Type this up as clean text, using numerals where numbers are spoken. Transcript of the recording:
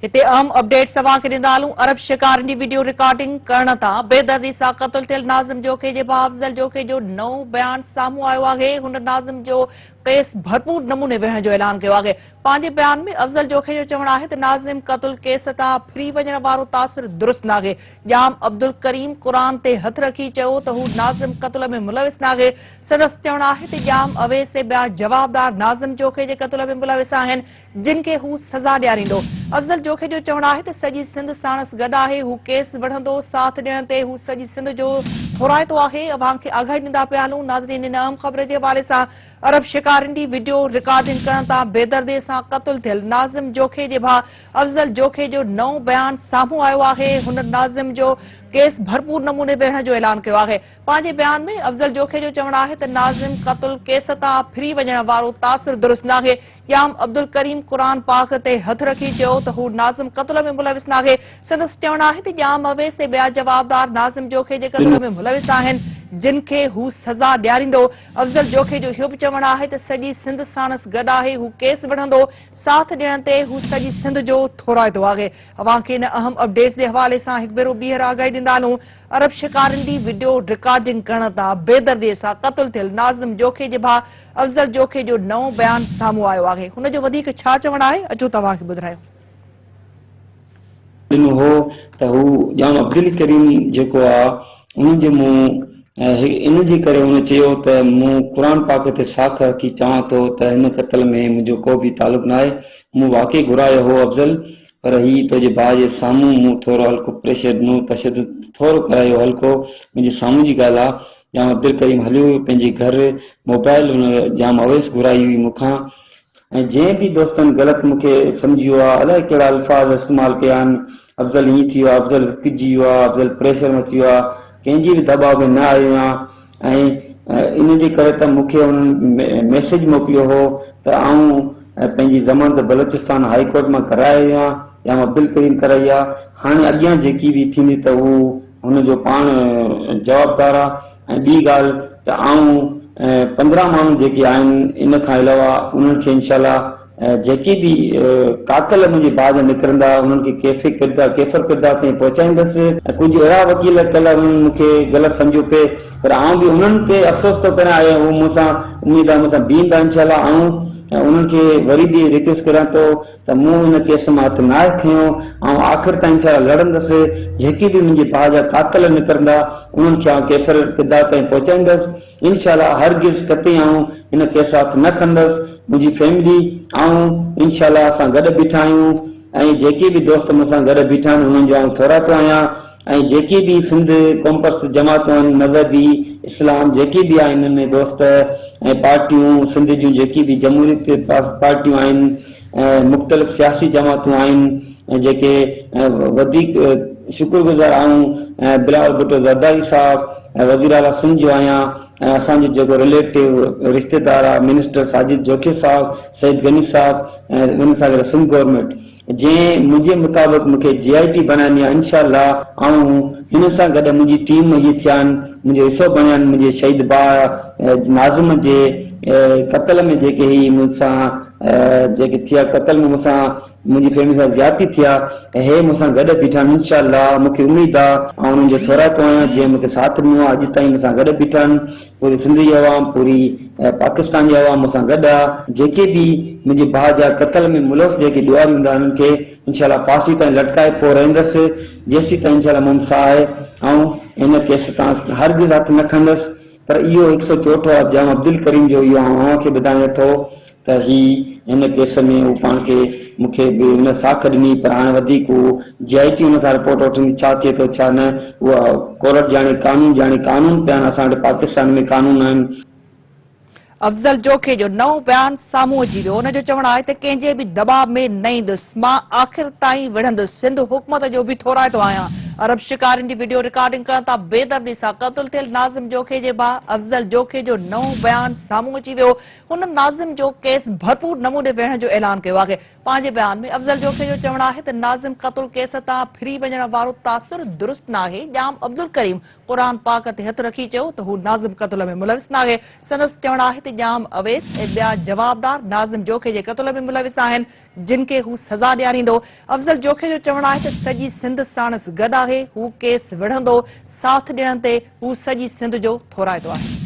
हिते अहम अपडेट सवा के ॾींदालूं। अरब शिकारनि जी वीडियो रिकॉर्डिंग करण तां बेदर्दी सां क़त्ल थियल नाज़िम जोखे जे भाउ अफ़ज़ल जोखे जो नओं बयान साम्हूं आयो आहे। हुन नाज़िम जो केस भरपूर नमूने विढ़ण जो ऐलान कयो आहे। पंहिंजे बयान में अफ़ज़ल जोखे जो चवणु आहे त नाज़िम क़त्ल केस तां फिरी वञण वारो तासिर दुरुस्त नाहे। ॼाम अब्दुल करीम क़ुरान ते हथ रखी चयो त हू नाज़िम क़त्ल में मुलविस नाहे। संदसि चवणु आहे त ॼाम अवैस ते ॿिया जवाबदार नाज़िम जोखे जे क़त्ल में मुलविस आहिनि, जिन खे हू सज़ा ॾियारींदो। अफ़ज़ल जोखे जो चवणु आहे त सॼी सिंध साणस गॾु आहे। हू केस वठंदो, साथ ॾियण ते हू सॼी सिंध जो थोराइतो आहे। अवाम खे आगाही ॾींदा पिया हलूं। नाज़रीन, इन अहम ख़बर जे हवाले सां अरब शिकारनि जी वीडियो रिकॉर्डिंग करण तां बेदर्दी सां क़त्ल थियल नाज़िम जोखे जे भाउ अफ़ज़ल जोखे जो नओं बयान साम्हूं आयो आहे। हुन नाज़िम जो केस भरपूर नमूने विढ़ण जो ऐलान कयो आहे। पंहिंजे बयान में अफ़ज़ल जोखे जो चवणु आहे त नाज़िम क़त्ल केस तां फिरी वञण वारो तासिर दुरुस्त नाहे। ॼाम अब्दुल करीम क़ुरान पाक ते हथ रखी चयो त हू नाज़िम क़त्ल में मुलविस नाहे। संदसि चवणु आहे त ॼाम अवैस ते ॿिया जवाबदार नाज़िम जोखे जे क़त्ल में मुलविस आहिनि, जिन खे हू सज़ा ॾियारींदो। अफ़ज़ल जोखे जो इहो बि चवणु आहे त सॼी सिंध साणस गॾु आहे। हू केस वठंदो, साथ ॾियण ते हू सॼी सिंध जो थोराइतो आहे। अवां खे इन अहम अपडेट्स जे हवाले सां हिकु भेरो ॿीहर आगाही ॾींदालूं। अरब शिकारनि जी वीडियो रिकॉर्डिंग करण तां बेदर्दीअ सां क़त्ल थियल नाज़िम जोखे जे भाउ अफ़ज़ल जोखे जो नओं बयान साम्हूं आयो आहे। हुन जो वधीक छा चवणु आहे, अचो तव्हां खे ॿुधायूं। हो त हू ॼाम अब्दुल करीम जेको आहे उन जे मूं इन जे करे हुन चयो त मूं क़ुरान पाक ते साख रखी चवां थो त हिन क़त्ल में मुंहिंजो को बि तालुक़ न आहे। मूं वाक़ई घुरायो हो अफ़ज़ल, पर ही तुंहिंजे भाउ जे साम्हूं मूं थोरो हल्को प्रेशर ॾिनो, तशदुद थोरो करायो हल्को। मुंहिंजे साम्हूं जी ॻाल्हि आहे। ॼाम अब्दुल करीम हलियो पंहिंजे घर, मोबाइल हुन ॼाम अवैस घुराई हुई मूंखां। ऐं जंहिं बि दोस्तनि ग़लति मूंखे सम्झियो आहे, अलाए कहिड़ा अल्फाज़ इस्तेमालु कया आहिनि, अफ़ज़ल हीअं थी वियो आहे, अफ़ज़ल विकिजी वियो आहे, अफ़ज़ल प्रेशर में अची वियो आहे, कंहिंजी बि दबाव में न आयो आहियां। ऐं इन जे करे त मूंखे उन्हनि मैसेज मोकिलियो हो त आऊं पंहिंजी ज़मानत बलोचिस्तान हाई कोर्ट मां कराए आयो आहियां, या अब्दुल करीम कराई आहे। हाणे अॻियां जेकी बि थींदी त हू हुनजो पाण जवाबदार आहे। ऐं ॿी ॻाल्हि त आऊं 15 माण्हू जेके आहिनि इन खां अलावा उन्हनि खे इंशाल्लाह जेके बि कातल मुंहिंजे भाउ जा निकिरंदा उन्हनि खे केफ़र किरदार ताईं पहुचाईंदुसि। कुझु अहिड़ा वकील कल्ह उन्हनि मूंखे ग़लति सम्झो पिए, पर आऊं बि उन्हनि ते अफ़सोस थो करियां। ऐं हू मूंसां उमेद आहे मूंसां बीहंदा इंशाल्लाह। उन्हनि खे वरी बि रिक्वेस्ट करियां थो त मूं हिन केस मां हथ न खयो ऐं आख़िर ताईं इंशाल्लाह लड़ंदुसि। जेके बि मुंहिंजे भाउ जा कातल निकिरंदा उन्हनि खे आउं केफ़र किरदार ताईं पहुचाईंदुसि इंशाल्लाह। हरगिज़ कतई आऊं हिन केस हथ न खंदुसि। मुंहिंजी फैमिली ऐं इंशाल्लाह असां गॾु बीठा आहियूं। ऐं जेके बि दोस्त मूंसां गॾु बीठा आहिनि उन्हनि जो आउं थोराइतो आहियां। ऐं जेके बि सिंध कॉम्पर्स जमातूं आहिनि, मज़हबी इस्लाम जेके बि आहिनि इनमें दोस्त ऐं पार्टियूं, सिंध जूं जेकी बि जमहूरियत पार्टियूं आहिनि, मुख़्तलिफ़ सियासी जमातूं आहिनि, जेके वधीक शुक्रगुज़ार आहियूं। बिलावल भुट्टो ज़रदारी साहब वज़ीर आला सिंध जो आहियां। ऐं असांजो जेको रिलेटिव रिश्तेदार आहे मिनिस्टर साजिद जोखे साहब, सईद गनी साहब, ऐं उन सां गॾु सिंध गवर्नमेंट जंहिं मुंहिंजे मुताबिक़ मूंखे GIT बनाइणी आहे इंशाल्लाह। ऐं हिन सां गॾु मुंहिंजी टीम इहे थिया आहिनि, मुंहिंजो हिसो बणिया आहिनि। मुंहिंजे शहीद भाउ नाज़िम जे क़त्ल में जेके ही मूंसां जेके थिया, क़त्ल में मूंसां मुंहिंजी फैमिली सां ज़्यादती थिया, हे मूंसां गॾु बीठा आहिनि इंशाल्लाह। मूंखे उमेद आहे ऐं उन्हनि जो थोराइतो आहियां जंहिं मूंखे साथ ॾिनो आहे, अॼु ताईं मूंसां गॾु बीठा आहिनि। पूरी सिंध जी अवाम, पूरी पाकिस्तान जी अवाम मूंसां गॾु आहे। जेके बि मुंहिंजे भाउ जा क़त्ल में मुलविस जेके ॾुआरी हूंदा उन्हनि खे इंशाल्लाह फांसी ताईं लटकाए पोइ रहंदुसि, जेसीं ताईं इंशाल्लाह मुमसा आहे। ऐं इन केस तां हरगिज़ हथ न खंदुसि। पर इहो 104 ॼाम अब्दुल करीम जो इहो अव्हांखे ॿुधायां थो त ही हिन केस में हू पाण खे मूंखे बि हुन साख ॾिनी, पर हाणे वधीक GIT हुन खां रिपोर्ट वठंदी छा थिए थो छा न, उहा कोर्ट ॼाणे, कानून ॼाणे। कानून पिया आहिनि असां वटि, पाकिस्तान में कानून आहिनि। अफ़ज़ल जोखे जो नओं बयान साम्हूं अची वियो। हुन जो चवणु आहे त कंहिंजे बि दबाव में न ईंदुसि, मां आख़िर ताईं विढ़ंदुसि, सिंध हुकूमत जो बि थोराइतो आहियां। अरब शिकारनि जी वीडियो रिकॉर्डिंग करण तां बेदर्दी सां क़त्ल थियल नाज़िम जोखे जे भाउ अफ़ज़ल जोखे जो नओं बयान साम्हूं अची वियो। हुन नाज़िम जो केस भरपूर नमूने विढ़ण जो ऐलान कयो आहे। पंहिंजे बयान में अफ़ज़ल जोखे जो चवणु आहे त नाज़िम क़त्ल केस तां फिरी वञण वारो तासुर दुरुस्त नाहे। जाम अब्दुल करीम क़ुरान पाक ते हथ रखी चयो त हू नाज़िम क़त्ल में मुलविस नाहे। संदसि चवणु आहे त जाम अवेस ऐं ॿिया जवाबदार नाज़िम जोखे जे क़त्ल में मुलविस आहिनि, जिन खे हू सज़ा ॾियारींदो। अफ़ज़ल जोखे जो चवणु आहे त सॼी सिंध साणसि गॾु आहे। हू केस विढ़ंदो, साथ ॾियण ते हू सॼी सिंध जो थोराइतो आहे।